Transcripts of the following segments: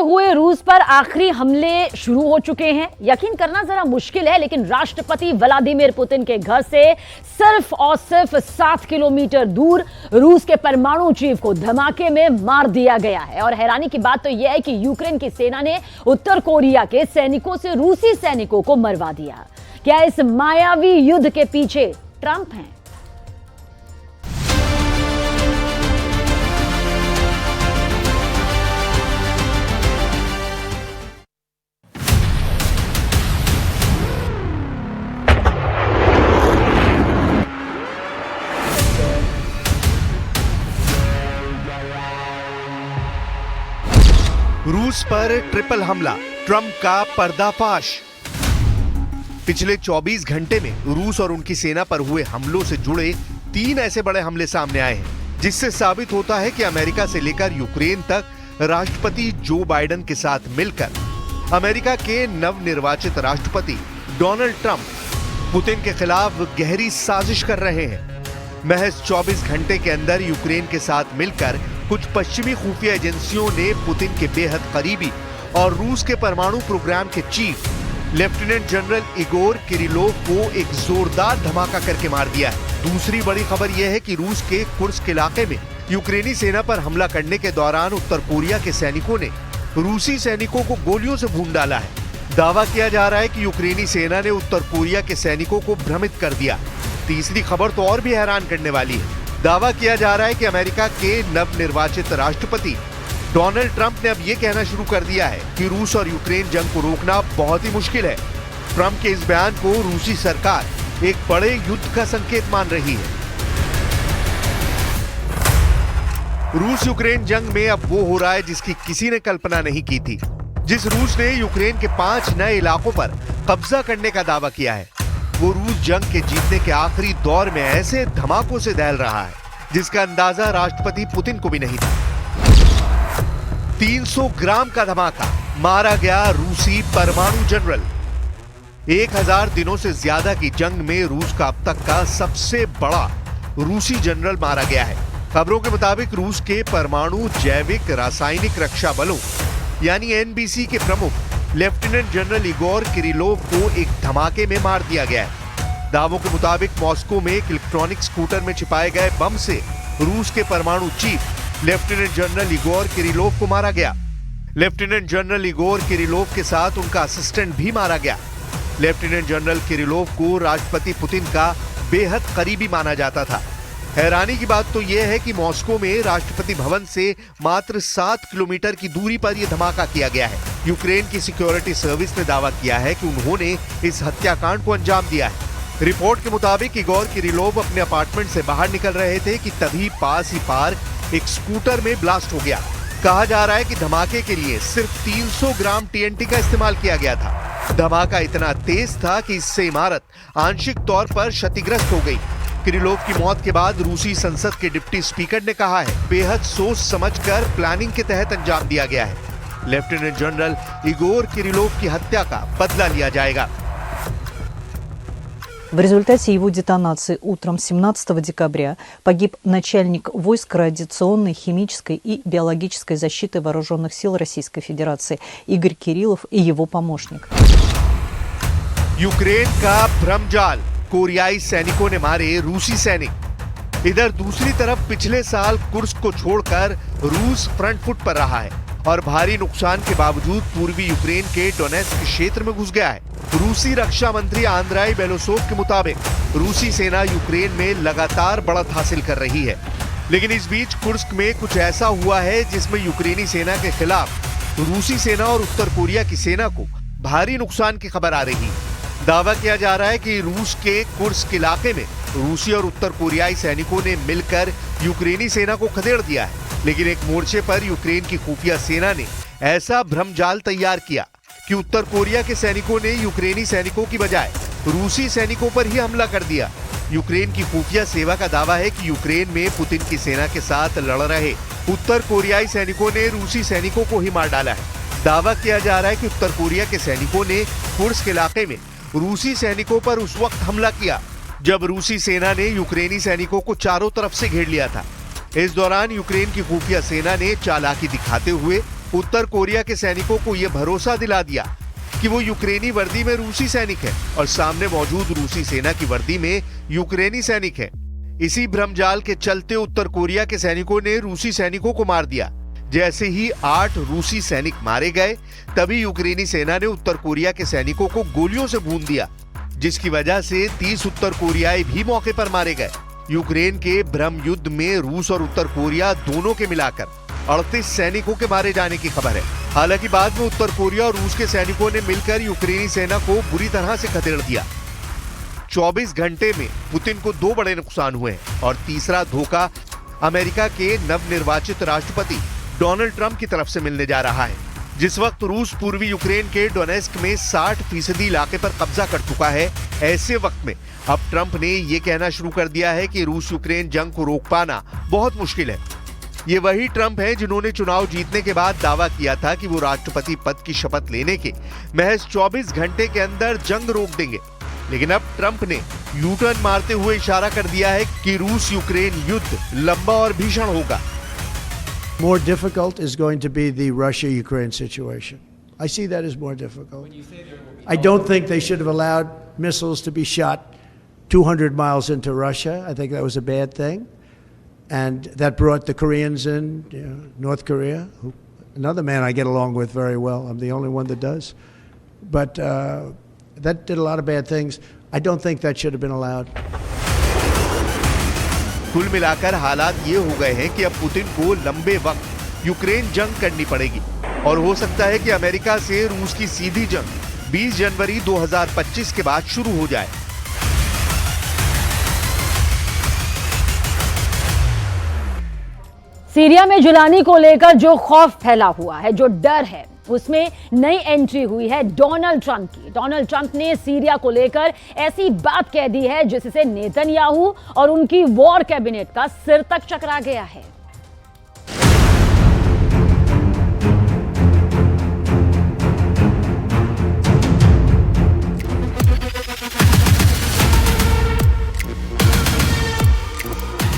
हुए रूस पर आखिरी हमले शुरू हो चुके हैं। यकीन करना जरा मुश्किल है, लेकिन राष्ट्रपति व्लादिमीर पुतिन के घर से सिर्फ और सिर्फ 7 किलोमीटर दूर रूस के परमाणु चीफ को धमाके में मार दिया गया है। और हैरानी की बात तो यह है कि यूक्रेन की सेना ने उत्तर कोरिया के सैनिकों से रूसी सैनिकों को मरवा दिया। क्या इस मायावी युद्ध के पीछे ट्रंप हैं? रूस पर ट्रिपल हमला, ट्रंप का पर्दाफाश। पिछले 24 घंटे में रूस और उनकी सेना पर हुए हमलों से जुड़े 3 ऐसे बड़े हमले सामने आए हैं, जिससे साबित होता है कि अमेरिका से लेकर यूक्रेन तक राष्ट्रपति जो बाइडेन के साथ मिलकर अमेरिका के नवनिर्वाचित राष्ट्रपति डोनाल्ड ट्रंप पुतिन के खिलाफ गहरी साजिश कर रहे हैं। महज 24 घंटे के अंदर यूक्रेन के साथ मिलकर कुछ पश्चिमी खुफिया एजेंसियों ने पुतिन के बेहद करीबी और रूस के परमाणु प्रोग्राम के chief lieutenant general Igor Kirillov को एक जोरदार धमाका करके मार दिया है। दूसरी बड़ी खबर यह है कि रूस के कुर्स्क इलाके में यूक्रेनी सेना पर हमला करने के दौरान उत्तर कोरिया के सैनिकों ने रूसी सैनिकों को गोलियों से भून डाला है। दावा किया जा रहा है कि यूक्रेनी सेना ने उत्तर कोरिया के सैनिकों को भ्रमित कर दिया। तीसरी खबर तो और भी हैरान करने वाली है। दावा किया जा रहा है कि अमेरिका के नवनिर्वाचित राष्ट्रपति डोनाल्ड ट्रंप ने अब यह कहना शुरू कर दिया है कि रूस और यूक्रेन जंग को रोकना बहुत ही मुश्किल है। ट्रंप के इस बयान को रूसी सरकार एक बड़े युद्ध का संकेत मान रही है। रूस यूक्रेन जंग में अब वो हो रहा है जिसकी किसी ने कल्पना नहीं की थी। जिस रूस ने यूक्रेन के 5 नए इलाकों पर कब्जा करने का दावा किया है, वो रूस जंग के जीतने के आखिरी दौर में ऐसे धमाकों से दहल रहा है जिसका अंदाजा राष्ट्रपति पुतिन को भी नहीं था। 300 ग्राम का धमाका, मारा गया रूसी परमाणु जनरल। 1000 दिनों से ज्यादा की जंग में रूस का अब तक का सबसे बड़ा रूसी जनरल मारा गया है। खबरों के मुताबिक रूस के परमाणु जैविक रासायनिक रक्षा बलों यानी एनबीसी के प्रमुख लेफ्टिनेंट जनरल इगोर किरिलोव को एक धमाके में मार दिया गया है। दावों के मुताबिक मॉस्को में एक इलेक्ट्रॉनिक स्कूटर में छिपाए गए बम से रूस के परमाणु chief lieutenant general Igor Kirillov को मारा गया। लेफ्टिनेंट जनरल इगोर किरिलोव के साथ उनका असिस्टेंट भी मारा गया। लेफ्टिनेंट जनरल किरिलोव को राष्ट्रपति पुतिन का बेहद करीबी माना जाता था। हैरानी की बात तो यह है कि मॉस्को में राष्ट्रपति भवन से मात्र 7 किलोमीटर की दूरी पर यह धमाका किया गया है। यूक्रेन की सिक्योरिटी सर्विस ने दावा किया है कि उन्होंने इस हत्याकांड को अंजाम दिया है। रिपोर्ट के मुताबिक इगोर किरिलोव अपने अपार्टमेंट से बाहर निकल रहे थे कि तभी पास ही पार्क एक स्कूटर में ब्लास्ट हो गया। कहा जा रहा है कि धमाके के लिए सिर्फ 300 ग्राम टीएनटी का इस्तेमाल किया गया था। धमाका इतना तेज था कि इससे इमारत आंशिक तौर पर क्षतिग्रस्त हो गई। किरिलोव की मौत के बाद रूसी संसद के डिप्टी स्पीकर ने कहा है, बेहद सोच समझकर प्लानिंग के तहत अंजाम दिया गया है। लेफ्टिनेंट जनरल इगोर किरिलोव की हत्या का बदला लिया जाएगा। В результате его детонации утром 17 декабря погиб начальник войск радиационной, химической и биологической защиты вооруженных сил Российской Федерации Игорь Кириллов и его помощник. यूक्रेन का भ्रमजाल, कोरियाई सैनिकों ने मारे रूसी सैनिक। इधर दूसरी तरफ पिछले साल कुर्स्क को छोड़कर रूस फ्रंट फुट पर रहा है और भारी नुकसान के बावजूद पूर्वी यूक्रेन के डोनेत्स्क क्षेत्र में घुस गया है। रूसी रक्षा मंत्री आंद्राई बेलोसोव के मुताबिक रूसी सेना यूक्रेन में लगातार बढ़त हासिल कर रही है, लेकिन इस बीच कुर्स्क में कुछ ऐसा हुआ है जिसमें यूक्रेनी सेना के खिलाफ रूसी सेना और उत्तर कोरिया की सेना को भारी नुकसान की खबर आ रही है। दावा किया जा रहा है कि रूस के कुर्स्क इलाके में रूसी और उत्तर कोरियाई सैनिकों ने मिलकर यूक्रेनी सेना को खदेड़ दिया है, लेकिन एक मोर्चे पर यूक्रेन की खुफिया सेना ने ऐसा भ्रमजाल तैयार किया कि उत्तर कोरिया के सैनिकों ने यूक्रेनी सैनिकों की बजाय रूसी सैनिकों पर ही हमला कर दिया। यूक्रेन की खुफिया सेवा का दावा है कि यूक्रेन में पुतिन की सेना के साथ लड़ रहे उत्तर कोरियाई सैनिकों ने रूसी सैनिकों को ही मार डाला है। दावा किया जा रहा है कि उत्तर कोरिया के सैनिकों ने कुर्स्क इलाके में रूसी सैनिकों पर उस वक्त हमला किया जब रूसी सेना ने यूक्रेनी सैनिकों को चारों तरफ से घेर लिया था। इस दौरान यूक्रेन की खुफिया सेना ने चालाकी दिखाते हुए उत्तर कोरिया के सैनिकों को यह भरोसा दिला दिया कि वो यूक्रेनी वर्दी में रूसी सैनिक है और सामने मौजूद रूसी सेना की वर्दी में यूक्रेनी सैनिक है। इसी भ्रमजाल के चलते उत्तर कोरिया के सैनिकों ने रूसी सैनिकों को मार दिया। जैसे ही 8 रूसी सैनिक मारे गए, तभी यूक्रेनी सेना ने उत्तर कोरिया के सैनिकों को गोलियों से भून दिया, जिसकी वजह से 30 उत्तर कोरियाई भी मौके पर मारे गए। यूक्रेन के भ्रम युद्ध में रूस और उत्तर कोरिया दोनों के मिलाकर 38 सैनिकों के मारे जाने की खबर है। हालांकि बाद में उत्तर कोरिया और रूस के सैनिकों ने मिलकर यूक्रेनी सेना को बुरी तरह से खदेड़ दिया। 24 घंटे में पुतिन को 2 बड़े नुकसान हुए और तीसरा धोखा अमेरिका के नवनिर्वाचित राष्ट्रपति डोनाल्ड ट्रंप की तरफ से मिलने जा रहा है। जिस वक्त रूस पूर्वी यूक्रेन के डोनेस्क में 60% इलाके पर कब्जा कर चुका है, ऐसे वक्त में अब ट्रंप ने यह कहना शुरू कर दिया है कि रूस यूक्रेन जंग को रोक पाना बहुत मुश्किल है। ये वही ट्रंप हैं जिन्होंने चुनाव जीतने के बाद दावा किया था कि वो राष्ट्रपति पद की शपथ लेने के महज 24 घंटे के अंदर जंग रोक देंगे। लेकिन अब ट्रंप ने यू टर्न मारते हुए इशारा कर दिया है कि रूस यूक्रेन युद्ध लंबा और भीषण होगा। More difficult is going to be the Russia-Ukraine situation. I see that as more difficult. I don't think they should have allowed missiles to be shot 200 miles into Russia. I think that was a bad thing. And that brought the Koreans in, North Korea, another man I get along with very well. I'm the only one that does. But that did a lot of bad things. I don't think that should have been allowed. कुल मिलाकर हालात ये हो गए हैं कि अब Putin को लंबे वक्त यूक्रेन जंग करनी पड़ेगी और हो सकता है कि अमेरिका से रूस की सीधी जंग 20 जनवरी 2025 के बाद शुरू हो जाए। सीरिया में जुलानी को लेकर जो खौफ फैला हुआ है, जो डर है, उसमें नई एंट्री हुई है डोनाल्ड ट्रंप की। डोनाल्ड ट्रंप ने सीरिया को लेकर ऐसी बात कह दी है जिससे नेतन्याहू और उनकी वॉर कैबिनेट का सिर तक चकरा गया है।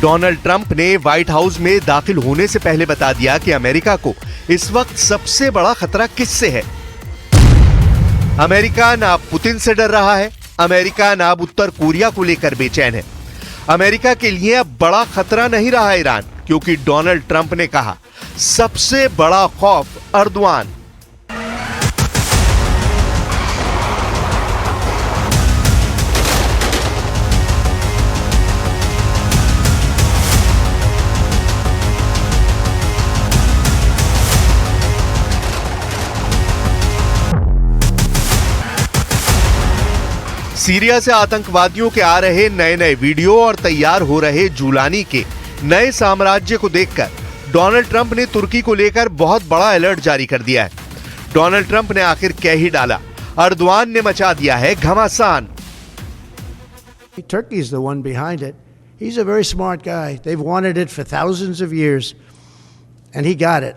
डोनाल्ड ट्रंप ने व्हाइट हाउस में दाखिल होने से पहले बता दिया कि अमेरिका को इस वक्त सबसे बड़ा खतरा किससे है। अमेरिका ना पुतिन से डर रहा है, अमेरिका ना उत्तर कोरिया को लेकर बेचैन है। अमेरिका के लिए अब बड़ा खतरा नहीं रहा ईरान, क्योंकि डोनाल्ड ट्रंप ने कहा सबसे बड़ा खौफ अर्दवान। सीरिया से आतंकवादियों के आ रहे नए नए वीडियो और तैयार हो रहे जुलानी के नए साम्राज्य को देखकर डोनाल्ड ट्रंप ने तुर्की को लेकर बहुत बड़ा अलर्ट जारी कर दिया है। डोनाल्ड ट्रंप ने आखिर कह ही डाला, अर्दवान ने मचा दिया है घमासान। Turkey is the one behind it. He's a very smart guy. They've wanted it for thousands of years, and he got it.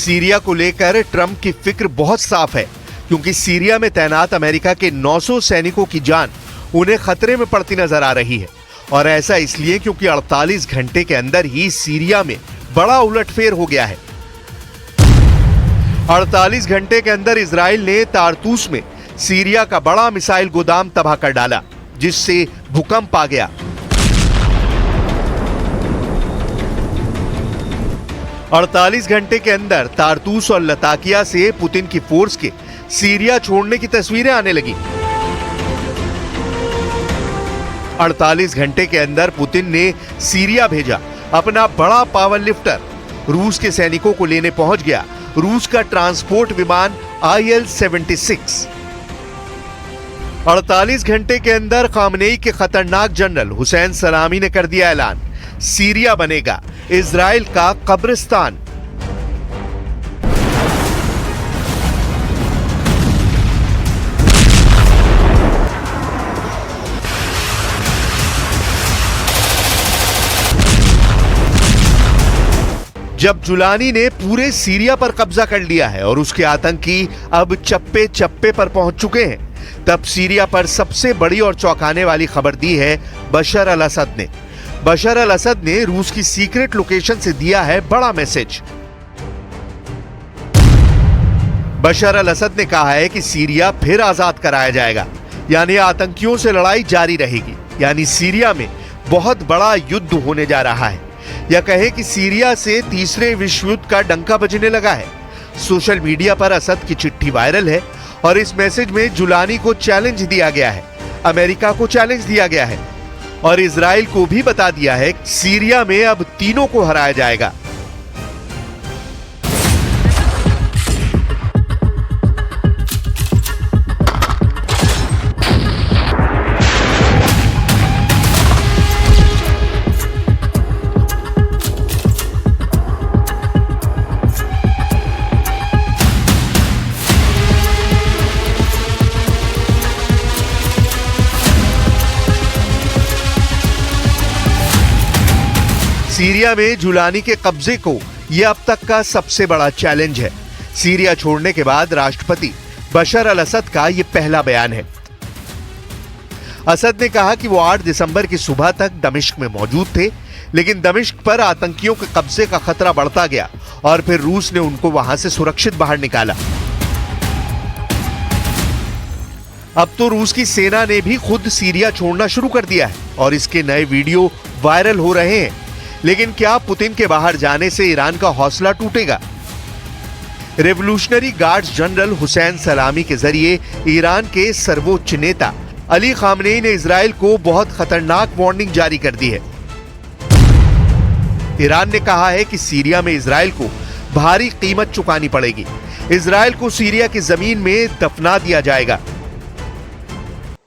Syria को लेकर ट्रंप की फिक्र बहुत साफ है, क्योंकि सीरिया में तैनात अमेरिका के 900 सैनिकों की जान उन्हें खतरे में पड़ती नजर आ रही है। और ऐसा इसलिए क्योंकि 48 घंटे के अंदर ही सीरिया में बड़ा उलटफेर हो गया है। 48 घंटे के अंदर इजराइल ने तारतूस में सीरिया का बड़ा मिसाइल गोदाम तबाह कर डाला, जिससे भूकंप आ गया। 48 घंटे के अंदर तारतूस और लताकिया से पुतिन की फोर्स के सीरिया छोड़ने की तस्वीरें आने लगी। 48 घंटे के अंदर पुतिन ने सीरिया भेजा अपना बड़ा पावर लिफ्टर, रूस के सैनिकों को लेने पहुंच गया रूस का ट्रांसपोर्ट विमान IL-76। 48 घंटे के अंदर खामनेई के खतरनाक जनरल हुसैन सलामी ने कर दिया ऐलान, सीरिया बनेगा इजराइल का कब्रिस्तान। जब जुलानी ने पूरे सीरिया पर कब्जा कर लिया है और उसके आतंकी अब चप्पे चप्पे पर पहुंच चुके हैं, तब सीरिया पर सबसे बड़ी और चौंकाने वाली खबर दी है बशर अल असद ने। बशर अल असद ने रूस की सीक्रेट लोकेशन से दिया है बड़ा मैसेज। बशर अल असद ने कहा है कि सीरिया फिर आजाद कराया जाएगा, यानी आतंकियों से लड़ाई जारी रहेगी, यानी सीरिया में बहुत बड़ा युद्ध होने जा रहा है, या कहे कि सीरिया से तीसरे विश्व युद्ध का डंका बजने लगा है। सोशल मीडिया पर असद की चिट्ठी वायरल है और इस मैसेज में जुलानी को चैलेंज दिया गया है, अमेरिका को चैलेंज दिया गया है और इजराइल को भी बता दिया है सीरिया में अब तीनों को हराया जाएगा। सीरिया में जुलानी के कब्जे को यह अब तक का सबसे बड़ा चैलेंज है। सीरिया छोड़ने के बाद राष्ट्रपति बशर अल असद का यह पहला बयान है। असद ने कहा कि वो 8 दिसंबर की सुबह तक दमिश्क में मौजूद थे, लेकिन दमिश्क पर आतंकियों के कब्जे का खतरा बढ़ता गया और फिर रूस ने उनको वहां से सुरक्षित बाहर निकाला। अब तो रूस की सेना ने भी खुद सीरिया छोड़ना शुरू कर दिया है और इसके नए वीडियो वायरल हो रहे हैं। लेकिन क्या पुतिन के बाहर जाने से ईरान का हौसला टूटेगा? रेवोल्यूशनरी गार्ड्स जनरल हुसैन सलामी के जरिए ईरान के सर्वोच्च नेता अली खामनेई ने इजराइल को बहुत खतरनाक वार्निंग जारी कर दी है। ईरान ने कहा है कि सीरिया में इजराइल को भारी कीमत चुकानी पड़ेगी। इजराइल को सीरिया की जमीन में दफना दिया जाएगा।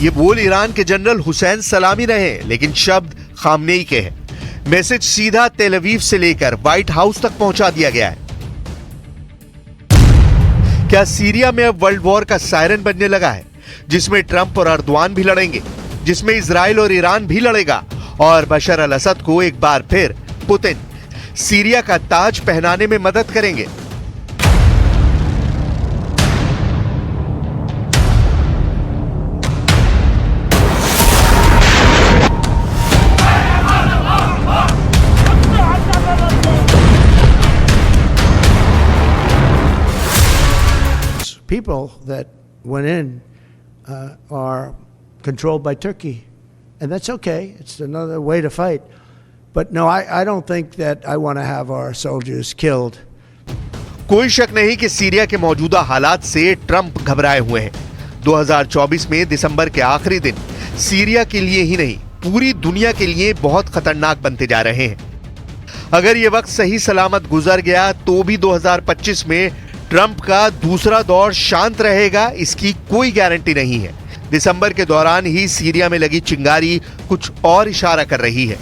ये बोल ईरान के जनरल हुसैन सलामी रहे, लेकिन शब्द खामनेई के हैं। मैसेज सीधा तेल अवीव से लेकर व्हाइट हाउस तक पहुंचा दिया गया है। क्या सीरिया में अब वर्ल्ड वॉर का सायरन बनने लगा है, जिसमें ट्रंप और अर्दवान भी लड़ेंगे, जिसमें इजराइल और ईरान भी लड़ेगा और बशर अल असद को एक बार फिर पुतिन सीरिया का ताज पहनाने में मदद करेंगे? People that went in are controlled by Turkey, and that's okay. It's another way to fight. But no, I don't think that I want to have our soldiers killed. कोई शक नहीं कि Syria के मौजूदा हालात से ट्रंप घबराए हुए हैं। 2024 में दिसंबर के आखिरी दिन सीरिया के लिए ही नहीं, पूरी दुनिया के लिए बहुत खतरनाक बनते जा रहे हैं। अगर ये वक्त सही सलामत गुजर गया तो भी 2025 में ट्रंप का दूसरा दौर शांत रहेगा, इसकी कोई गारंटी नहीं है। दिसंबर के दौरान ही सीरिया में लगी चिंगारी कुछ और इशारा कर रही है।